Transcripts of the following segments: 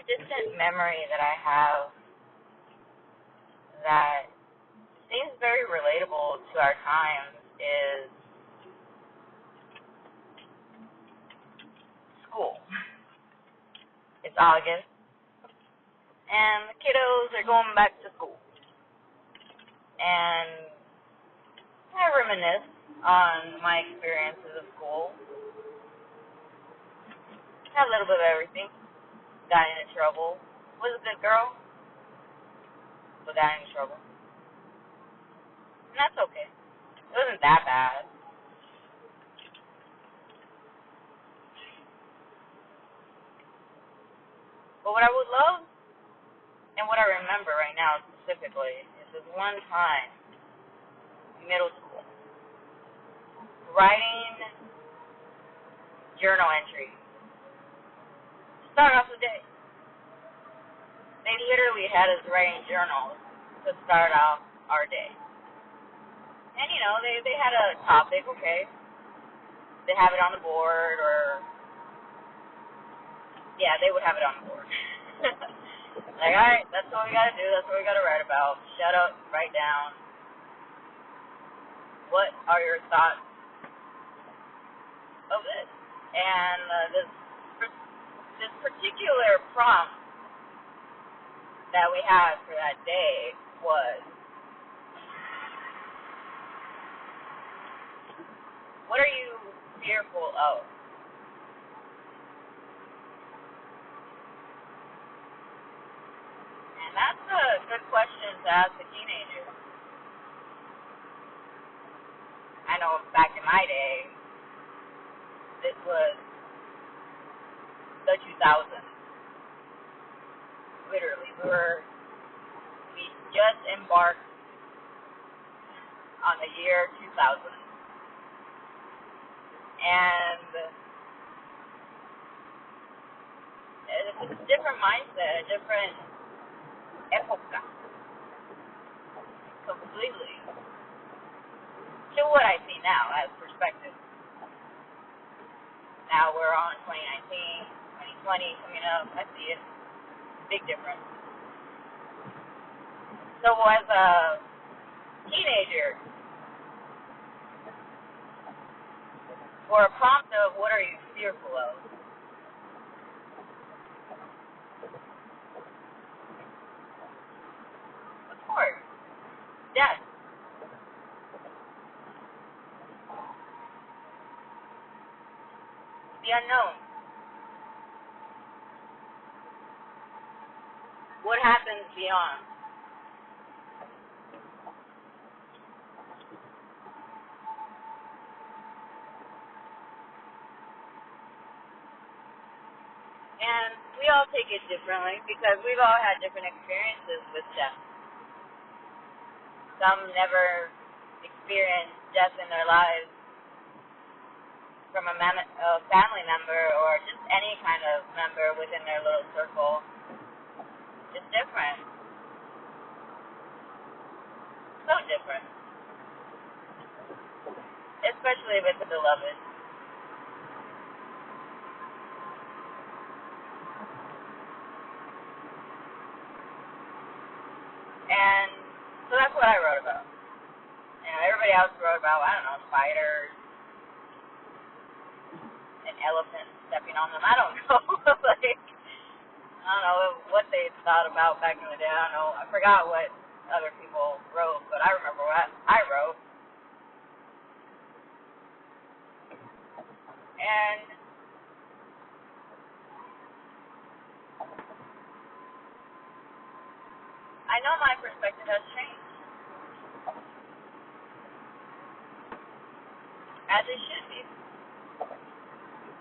distant memory that I have that seems very relatable to our times is school. It's August, and the kiddos are going back to school. And I reminisce on my experiences of school. Had a little bit of everything. Got into trouble. Was a good girl, but got into trouble. And that's okay. It wasn't that bad. But what I would love, and what I remember right now specifically, is this one time in middle school, writing journal entries to start off the day. They literally had us writing journals to start off our day. And, they had a topic, okay. They have it on the board, or, yeah, they would have it on the board. Like, all right, that's what we got to do. That's what we got to write about. Shut up, write down. What are your thoughts of this? And this particular prompt that we had for that day was, what are you fearful of? And that's a good question to ask a teenager. I know back in my day, this was the 2000s. Literally, we just embarked on the year 2000. And it's a different mindset, a different época, completely, to what I see now as perspective. Now we're on 2019, 2020 coming up. I see it. Big difference. So as a teenager, for a prompt of what are you fearful of, of course, death. The unknown. What happens beyond? And we all take it differently because we've all had different experiences with death. Some never experienced death in their lives from a family member or just any kind of member within their little circle. It's different. So different. Especially if it's a beloved. And so that's what I wrote about. Everybody else wrote about, I don't know, spiders, an elephant stepping on them. I don't know. I don't know what they thought about back in the day. I forgot what other people wrote, but I remember what I wrote. And I know my perspective has changed, as it should be.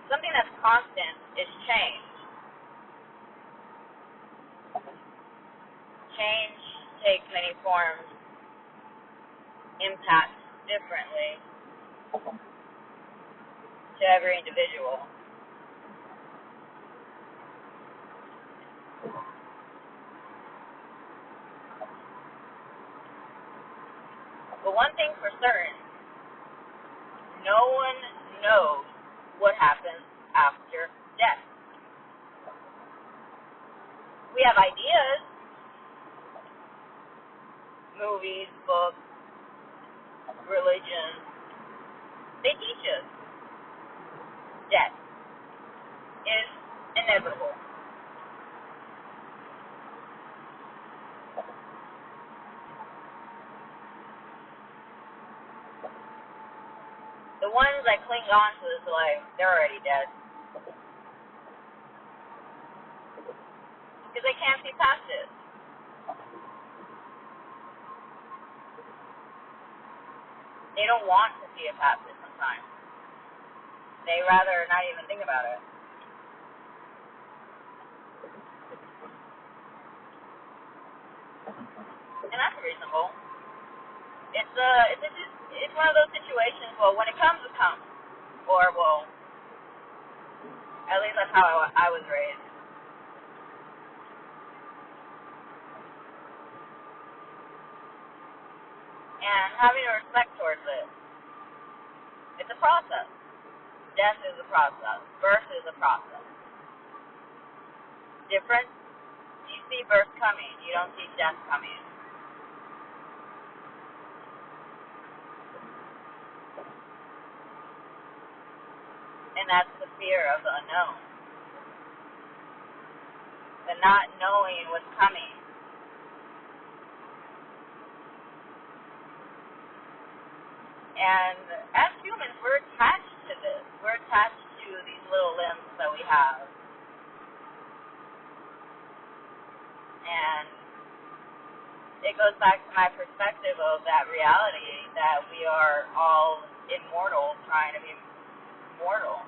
Something that's constant is change. Change takes many forms, impacts differently to every individual. But one thing for certain, no one knows what happens after death. have ideas, movies, books, religion, they teach us death is inevitable. The ones that cling on to this life, they're already dead. Because they can't see past it. They don't want to see it past it sometimes. They rather not even think about it. And that's reasonable. It's one of those situations, well, when it comes, it comes. Or, well, at least that's how I was raised. And having a respect towards it. It's a process. Death is a process. Birth is a process. Different. You see birth coming. You don't see death coming. And that's the fear of the unknown. The not knowing what's coming. And as humans, we're attached to this. We're attached to these little limbs that we have. And it goes back to my perspective of that reality that we are all immortal, trying to be mortal.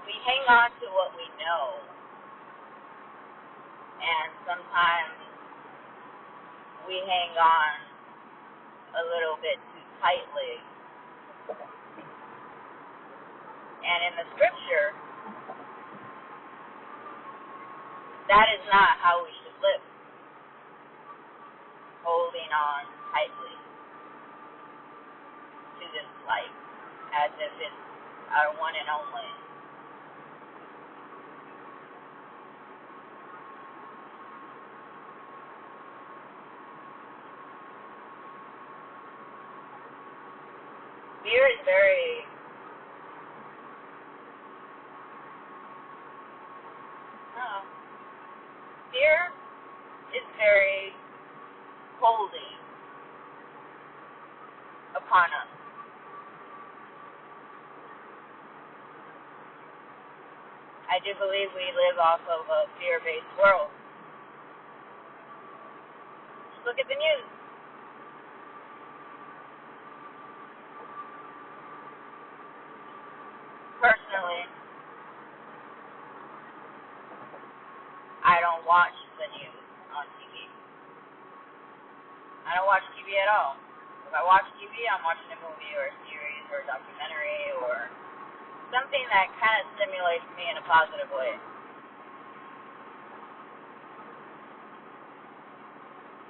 We hang on to what we know, and sometimes we hang on a little bit too tightly. And in the scripture, that is not how we should live, holding on tightly to this life as if it's our one and only. Fear is very fear is very holding upon us. I do believe we live off of a fear-based world. Just look at the news. Personally, I don't watch the news on TV. I don't watch TV at all. If I watch TV, I'm watching a movie or a series or a documentary or something that kind of stimulates me in a positive way.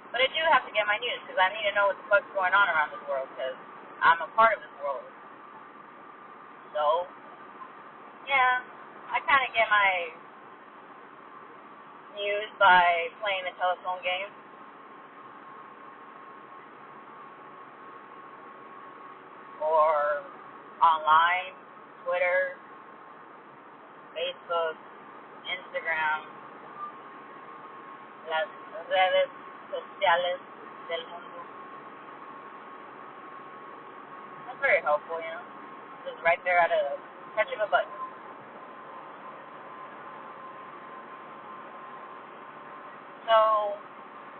But I do have to get my news because I need to know what the fuck's going on around this world because I'm a part of this world. So, yeah, I kind of get my news by playing the telephone game. Or online, Twitter, Facebook, Instagram, las redes sociales del mundo. That's very helpful, you know. Just right there at a touch of a button. So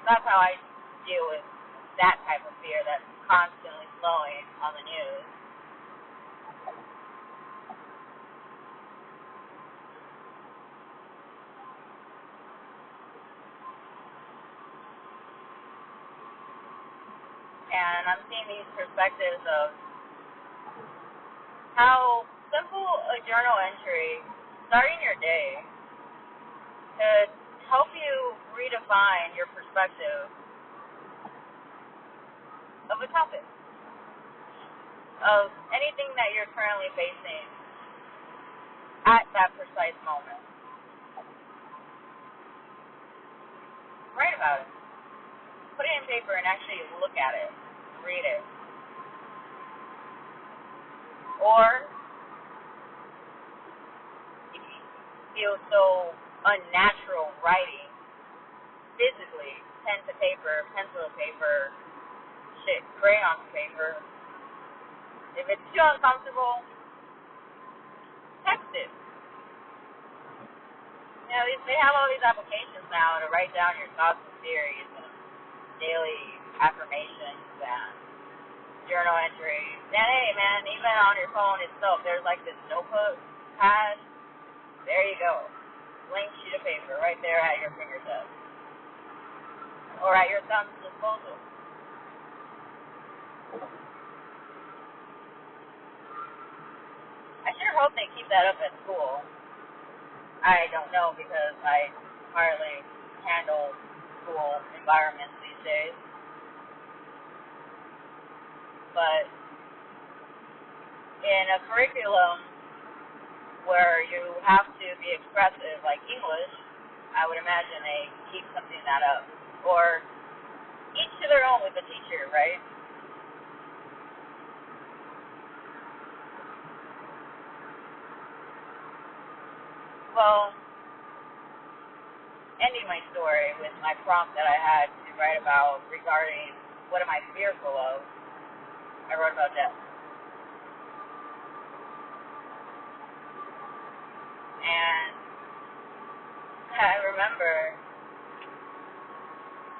that's how I deal with that type of fear that's constantly flowing on the news. And I'm seeing these perspectives of how simple a journal entry starting your day could help you redefine your perspective of a topic, of anything that you're currently facing at that precise moment. Write about it. Put it in paper and actually look at it. Read it. Or, if you feel so unnatural writing, physically, pen to paper, pencil to paper, crayon to paper. If it's too uncomfortable, text it. You know, they have all these applications now to write down your thoughts and theories and daily affirmations and journal entries. And hey, man, even on your phone itself, there's like this notebook pad. There you go. Blank sheet of paper right there at your fingertips or at your thumb's disposal. I sure hope they keep that up at school. I don't know because I hardly handle school environments these days. But in a curriculum where you have to be expressive, like English, I would imagine they keep something that up. Or each to their own with the teacher, right? Well, ending my story with my prompt that I had to write about regarding what am I fearful of, I wrote about death. And I remember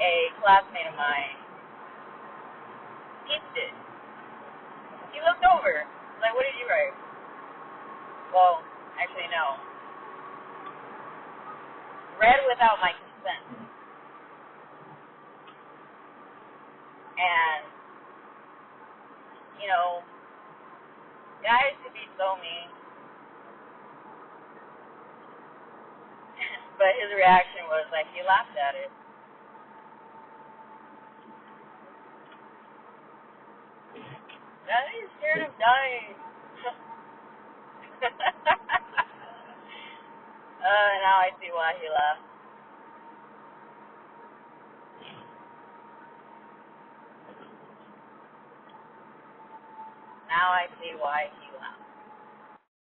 a classmate of mine peeped it. He looked over, like, what did you write? Well, actually, no. Read without my consent. And, you know, guys could be so mean. But his reaction was like he laughed at it. Now he's scared of dying. Now I see why he laughed. Now I see why